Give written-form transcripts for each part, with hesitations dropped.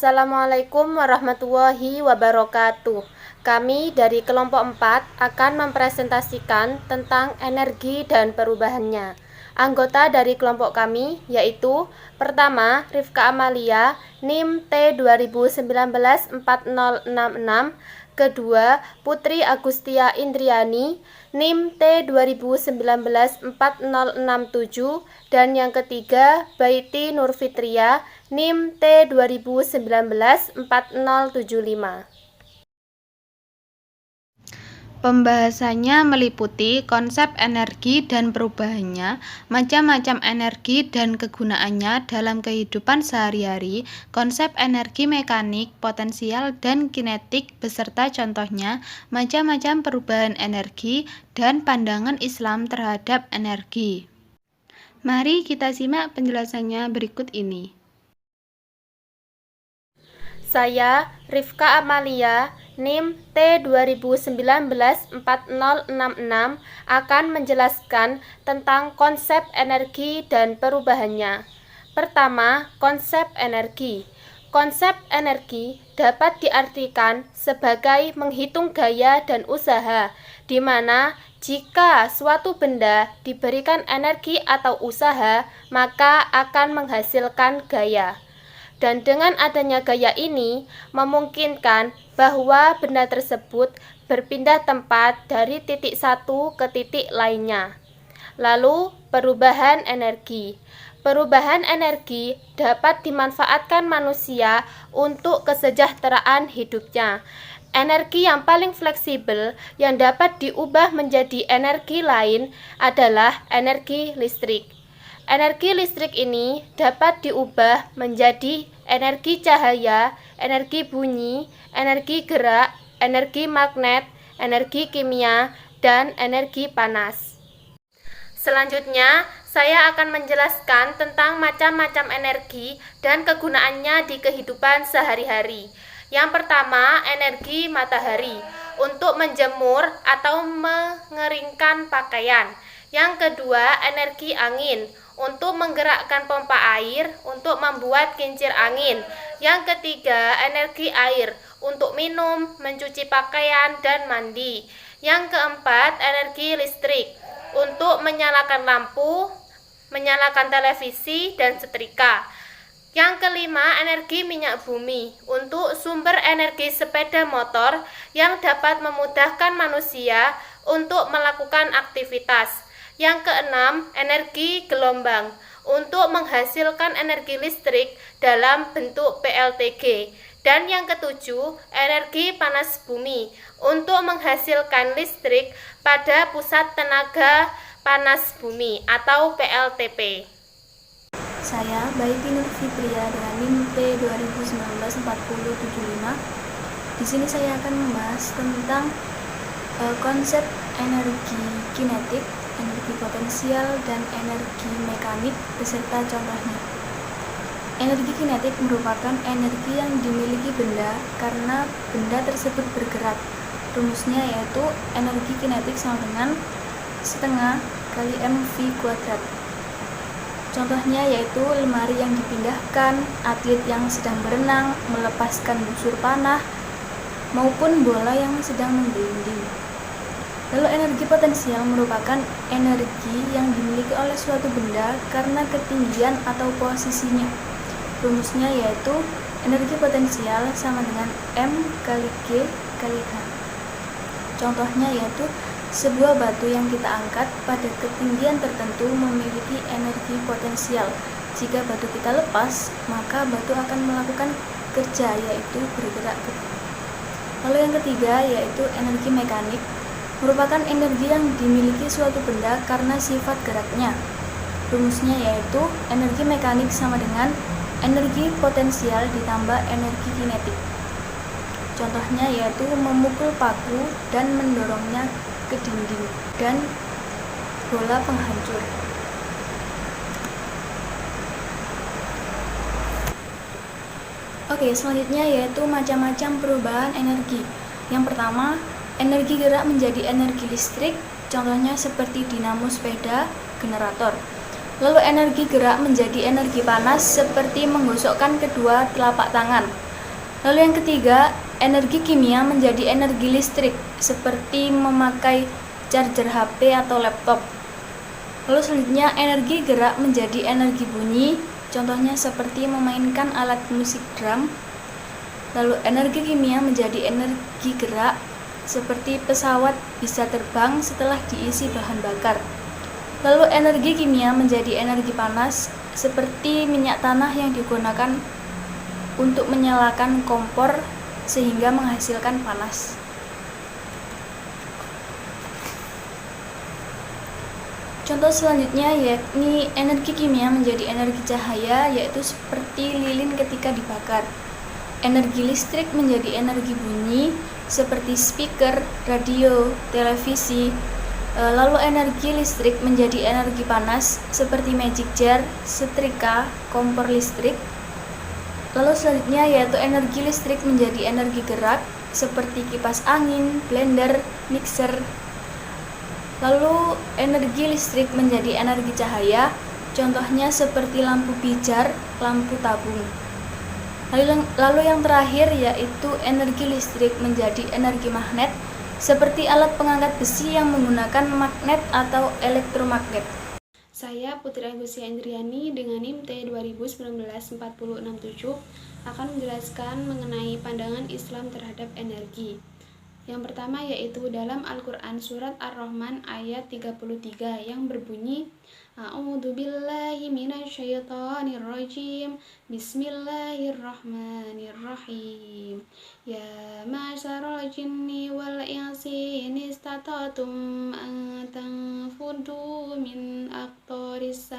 Assalamualaikum warahmatullahi wabarakatuh. Kami dari kelompok 4 akan mempresentasikan tentang energi dan perubahannya. Anggota dari kelompok kami yaitu pertama Rifka Amalia NIM T2019-4066, kedua Putri Agustia Indriani NIM T2019-4067, dan yang ketiga Baiti Nurfitria NIM T2019-4075. Pembahasannya meliputi konsep energi dan perubahannya, macam-macam energi dan kegunaannya dalam kehidupan sehari-hari, konsep energi mekanik, potensial, dan kinetik beserta contohnya, macam-macam perubahan energi, dan pandangan Islam terhadap energi. Mari kita simak penjelasannya berikut ini. Saya, Rifka Amalia, NIM T2019-4066, akan menjelaskan tentang konsep energi dan perubahannya. Pertama, konsep energi. Konsep energi dapat diartikan sebagai menghitung gaya dan usaha, di mana jika suatu benda diberikan energi atau usaha, maka akan menghasilkan gaya. Dan dengan adanya gaya ini, memungkinkan bahwa benda tersebut berpindah tempat dari titik satu ke titik lainnya. Lalu, perubahan energi. Perubahan energi dapat dimanfaatkan manusia untuk kesejahteraan hidupnya. Energi yang paling fleksibel yang dapat diubah menjadi energi lain adalah energi listrik. Energi listrik ini dapat diubah menjadi energi cahaya, energi bunyi, energi gerak, energi magnet, energi kimia, dan energi panas. Selanjutnya, saya akan menjelaskan tentang macam-macam energi dan kegunaannya di kehidupan sehari-hari. Yang pertama, energi matahari untuk menjemur atau mengeringkan pakaian. Yang kedua, energi angin untuk menggerakkan pompa air untuk membuat kincir angin. Yang ketiga, energi air untuk minum, mencuci pakaian, dan mandi. Yang keempat, energi listrik untuk menyalakan lampu, menyalakan televisi, dan setrika. Yang kelima, energi minyak bumi untuk sumber energi sepeda motor yang dapat memudahkan manusia untuk melakukan aktivitas. Yang keenam, energi gelombang untuk menghasilkan energi listrik dalam bentuk PLTG. Dan yang ketujuh, energi panas bumi untuk menghasilkan listrik pada pusat tenaga panas bumi atau PLTP. Saya Baiti Nurfitria dengan NIM T2019-4075. Di sini saya akan membahas tentang konsep energi kinetik, energi potensial, dan energi mekanik beserta contohnya. Energi kinetik merupakan energi yang dimiliki benda karena benda tersebut bergerak. Rumusnya yaitu energi kinetik sama dengan setengah kali mv kuadrat. Contohnya yaitu lemari yang dipindahkan, atlet yang sedang berenang, melepaskan busur panah, maupun bola yang sedang menggelinding. Lalu energi potensial merupakan energi yang dimiliki oleh suatu benda karena ketinggian atau posisinya. Rumusnya yaitu energi potensial sama dengan M kali G kali H. Contohnya yaitu sebuah batu yang kita angkat pada ketinggian tertentu memiliki energi potensial. Jika batu kita lepas, maka batu akan melakukan kerja yaitu bergerak. Lalu yang ketiga yaitu energi mekanik, merupakan energi yang dimiliki suatu benda karena sifat geraknya. Rumusnya yaitu energi mekanik sama dengan energi potensial ditambah energi kinetik. Contohnya yaitu memukul paku dan mendorongnya ke dinding dan bola penghancur. Oke, selanjutnya yaitu macam-macam perubahan energi. Yang pertama, energi gerak menjadi energi listrik, contohnya seperti dinamo sepeda, generator. Lalu energi gerak menjadi energi panas seperti menggosokkan kedua telapak tangan. Lalu yang ketiga, energi kimia menjadi energi listrik seperti memakai charger HP atau laptop. Lalu selanjutnya, energi gerak menjadi energi bunyi, contohnya seperti memainkan alat musik drum. Lalu energi kimia menjadi energi gerak seperti pesawat bisa terbang setelah diisi bahan bakar. Lalu energi kimia menjadi energi panas seperti minyak tanah yang digunakan untuk menyalakan kompor sehingga menghasilkan panas. Contoh selanjutnya yakni energi kimia menjadi energi cahaya, yaitu seperti lilin ketika dibakar. Energi listrik menjadi energi bunyi seperti speaker, radio, televisi. Lalu energi listrik menjadi energi panas seperti magic jar, setrika, kompor listrik. Lalu selanjutnya yaitu energi listrik menjadi energi gerak seperti kipas angin, blender, mixer. Lalu energi listrik menjadi energi cahaya, contohnya seperti lampu pijar, lampu tabung. Lalu yang terakhir yaitu energi listrik menjadi energi magnet, seperti alat pengangkat besi yang menggunakan magnet atau elektromagnet. Saya Putri Agusia Indriani dengan NIM T 2019-4067 akan menjelaskan mengenai pandangan Islam terhadap energi. Yang pertama yaitu dalam Al-Quran surat Ar-Rahman ayat 33 yang berbunyi A'udzubillahi minasyaitonirrajim Bismillahirrahmanirrahim Ya ma'syaral jinni wal insi in istata'tum an tanfudu min aqtaris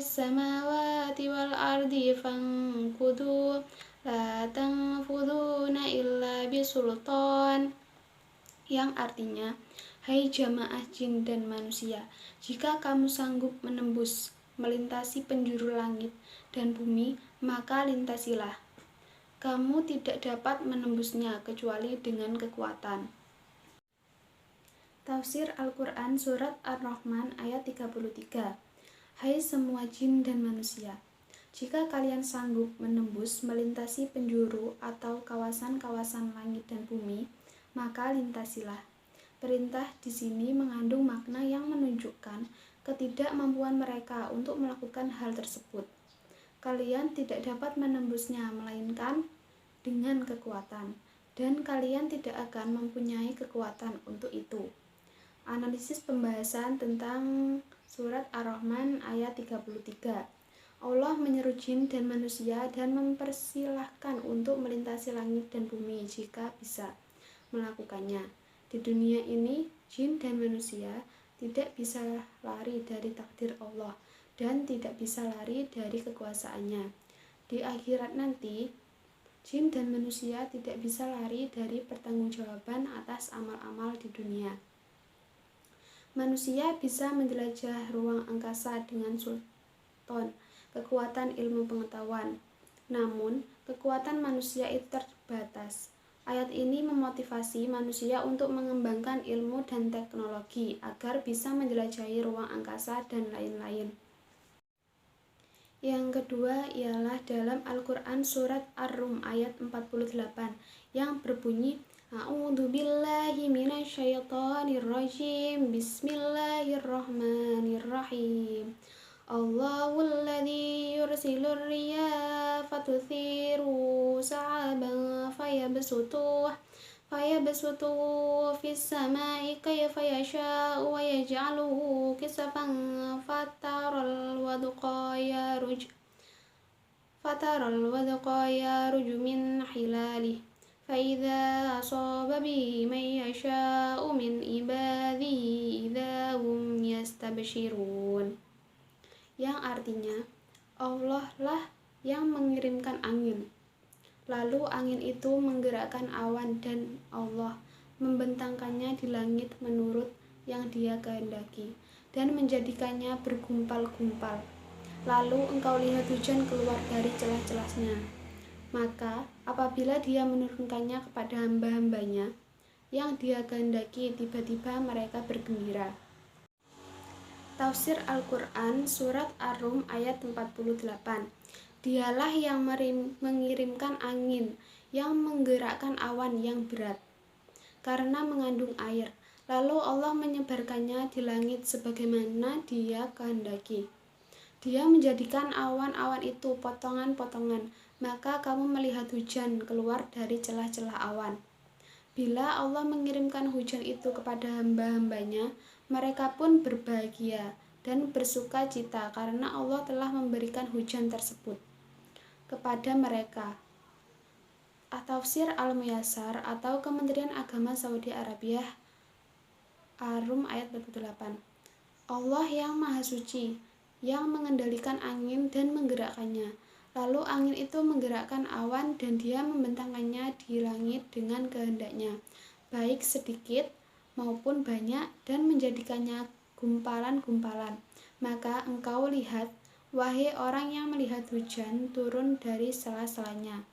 samawati wal ardi fanfudu La tanfuduna illa bisultan, yang artinya, hai jamaah jin dan manusia, jika kamu sanggup menembus, melintasi penjuru langit dan bumi, maka lintasilah. Kamu tidak dapat menembusnya kecuali dengan kekuatan. Tafsir Al-Quran Surat Ar-Rahman ayat 33. Hai semua jin dan manusia, jika kalian sanggup menembus, melintasi penjuru atau kawasan-kawasan langit dan bumi, maka lintasilah. Perintah di sini mengandung makna yang menunjukkan ketidakmampuan mereka untuk melakukan hal tersebut. Kalian tidak dapat menembusnya melainkan dengan kekuatan, dan kalian tidak akan mempunyai kekuatan untuk itu. Analisis pembahasan tentang surat Ar-Rahman ayat 33. Allah menyeru jin dan manusia dan mempersilahkan untuk melintasi langit dan bumi jika bisa melakukannya. Di dunia ini, jin dan manusia tidak bisa lari dari takdir Allah dan tidak bisa lari dari kekuasaannya. Di akhirat nanti, jin dan manusia tidak bisa lari dari pertanggungjawaban atas amal-amal di dunia. Manusia bisa menjelajah ruang angkasa dengan sultan, kekuatan ilmu pengetahuan. Namun, kekuatan manusia itu terbatas. Ayat ini memotivasi manusia untuk mengembangkan ilmu dan teknologi agar bisa menjelajahi ruang angkasa dan lain-lain. Yang kedua ialah dalam Al-Quran surat Ar-Rum ayat 48 yang berbunyi A'udzubillahi minasyaitonirrajim Bismillahirrahmanirrahim Allahul ladzi yursilur riyaha fatuthiru sa'aban fayabsutuhu fis samai kayfa yasha'u wa yaj'aluhu kisafan fataral wadqa yaruju min hilalihi فَإِذَا أَصَابَ بِهِ مَن يَشَاءُ مِنْ عِبَادِهِ إِذَا هُمْ يَسْتَبْشِرُونَ, yang artinya Allah lah yang mengirimkan angin, lalu angin itu menggerakkan awan dan Allah membentangkannya di langit menurut yang Dia kehendaki dan menjadikannya bergumpal-gumpal, lalu engkau lihat hujan keluar dari celah-celahnya. Maka apabila Dia menurunkannya kepada hamba-hambanya yang Dia kehendaki, tiba-tiba mereka bergembira. Tafsir Al-Quran Surat Ar-Rum ayat 48. Dialah yang mengirimkan angin, yang menggerakkan awan yang berat, karena mengandung air. Lalu Allah menyebarkannya di langit sebagaimana Dia kehendaki. Dia menjadikan awan-awan itu potongan-potongan, maka kamu melihat hujan keluar dari celah-celah awan. Bila Allah mengirimkan hujan itu kepada hamba-hambanya, mereka pun berbahagia dan bersuka cita karena Allah telah memberikan hujan tersebut kepada mereka. Tafsir Al-Muyassar atau Kementerian Agama Saudi Arabia, Ar-Rum ayat 48. Allah yang Maha Suci, yang mengendalikan angin dan menggerakkannya. Lalu angin itu menggerakkan awan dan Dia membentangkannya di langit dengan kehendaknya, baik sedikit maupun banyak, dan menjadikannya gumpalan-gumpalan. Maka engkau lihat, wahai orang yang melihat hujan turun dari sela-selanya.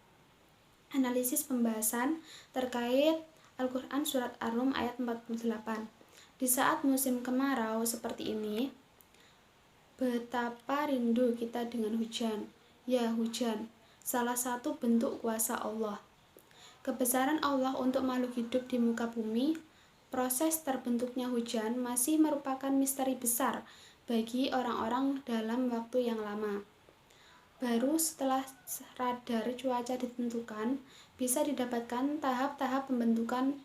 Analisis pembahasan terkait Al-Quran Surat Ar-Rum ayat 48. Di saat musim kemarau seperti ini, betapa rindu kita dengan hujan. Ya hujan, salah satu bentuk kuasa Allah. Kebesaran Allah untuk makhluk hidup di muka bumi, proses terbentuknya hujan masih merupakan misteri besar bagi orang-orang dalam waktu yang lama. Baru setelah radar cuaca ditentukan, bisa didapatkan tahap-tahap pembentukan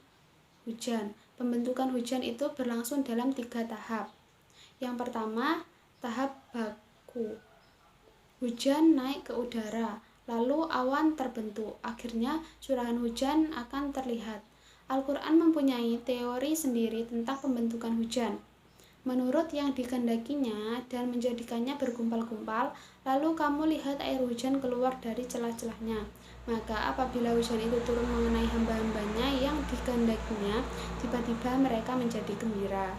hujan. Pembentukan hujan itu berlangsung dalam 3 tahap. Yang pertama, tahap baku. Hujan naik ke udara, lalu awan terbentuk. Akhirnya curahan hujan akan terlihat. Al-Quran mempunyai teori sendiri tentang pembentukan hujan. Menurut yang dikehendakinya dan menjadikannya bergumpal-gumpal, lalu kamu lihat air hujan keluar dari celah-celahnya. Maka apabila hujan itu turun mengenai hamba-hambanya yang dikehendakinya, tiba-tiba mereka menjadi gembira.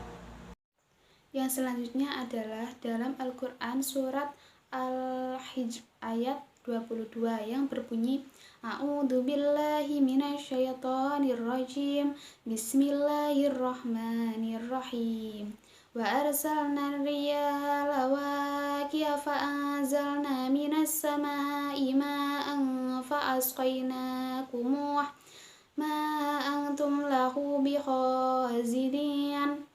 Yang selanjutnya adalah dalam Al-Quran Surat Al-Hijr ayat 22 yang berbunyi, A'udzu billahi minasyaitonir rajim. Bismillahirrahmanirrahim. Wa arsalna riyaha lawaqiya fa'anzalna minas samaa'i ma'an fa'asqaynakumuh ma antum lahu bikhazidin,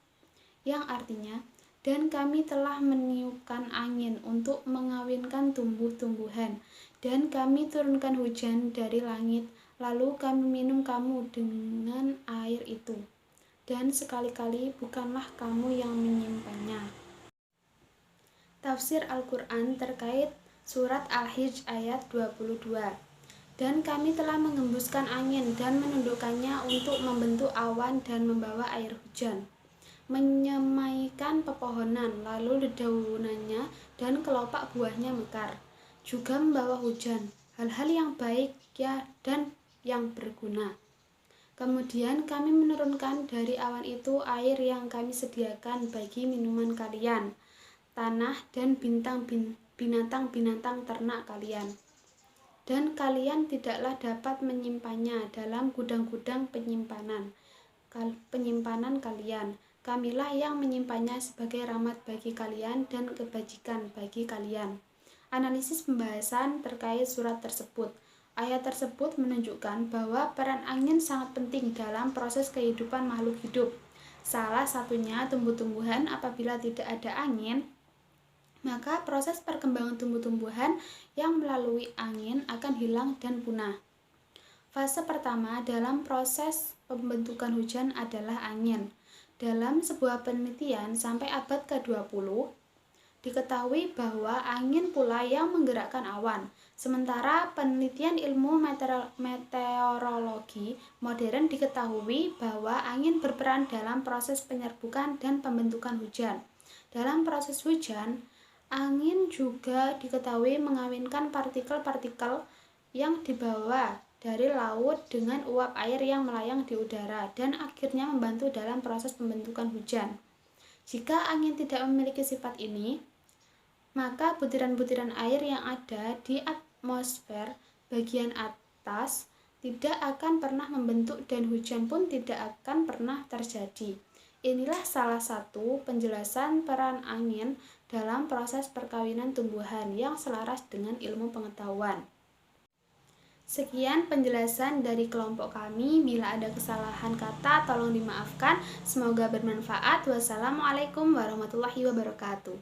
yang artinya, dan kami telah meniupkan angin untuk mengawinkan tumbuh-tumbuhan, dan kami turunkan hujan dari langit, lalu kami minum kamu dengan air itu, dan sekali-kali bukanlah kamu yang menyimpannya. Tafsir Al-Quran terkait Surat Al-Hijr ayat 22. Dan kami telah mengembuskan angin dan menundukkannya untuk membentuk awan dan membawa air hujan, menyemaikan pepohonan, lalu dedaunannya dan kelopak buahnya mekar, juga membawa hujan, hal-hal yang baik ya dan yang berguna. Kemudian kami menurunkan dari awan itu air yang kami sediakan bagi minuman kalian, tanah dan binatang-binatang ternak kalian. Dan kalian tidaklah dapat menyimpannya dalam gudang-gudang penyimpanan kalian. Kamilah yang menyimpannya sebagai rahmat bagi kalian dan kebajikan bagi kalian. Analisis pembahasan terkait surat tersebut. Ayat tersebut menunjukkan bahwa peran angin sangat penting dalam proses kehidupan makhluk hidup. Salah satunya tumbuh-tumbuhan. Apabila tidak ada angin, maka proses perkembangan tumbuh-tumbuhan yang melalui angin akan hilang dan punah. Fase pertama dalam proses pembentukan hujan adalah angin. Dalam sebuah penelitian sampai abad ke-20, diketahui bahwa angin pula yang menggerakkan awan. Sementara penelitian ilmu meteorologi modern diketahui bahwa angin berperan dalam proses penyerbukan dan pembentukan hujan. Dalam proses hujan, angin juga diketahui mengawinkan partikel-partikel yang dibawa dari laut dengan uap air yang melayang di udara dan akhirnya membantu dalam proses pembentukan hujan. Jika angin tidak memiliki sifat ini, maka butiran-butiran air yang ada di atmosfer bagian atas tidak akan pernah membentuk dan hujan pun tidak akan pernah terjadi. Inilah salah satu penjelasan peran angin dalam proses perkawinan tumbuhan yang selaras dengan ilmu pengetahuan. Sekian penjelasan dari kelompok kami. Bila ada kesalahan kata, tolong dimaafkan. Semoga bermanfaat. Wassalamualaikum warahmatullahi wabarakatuh.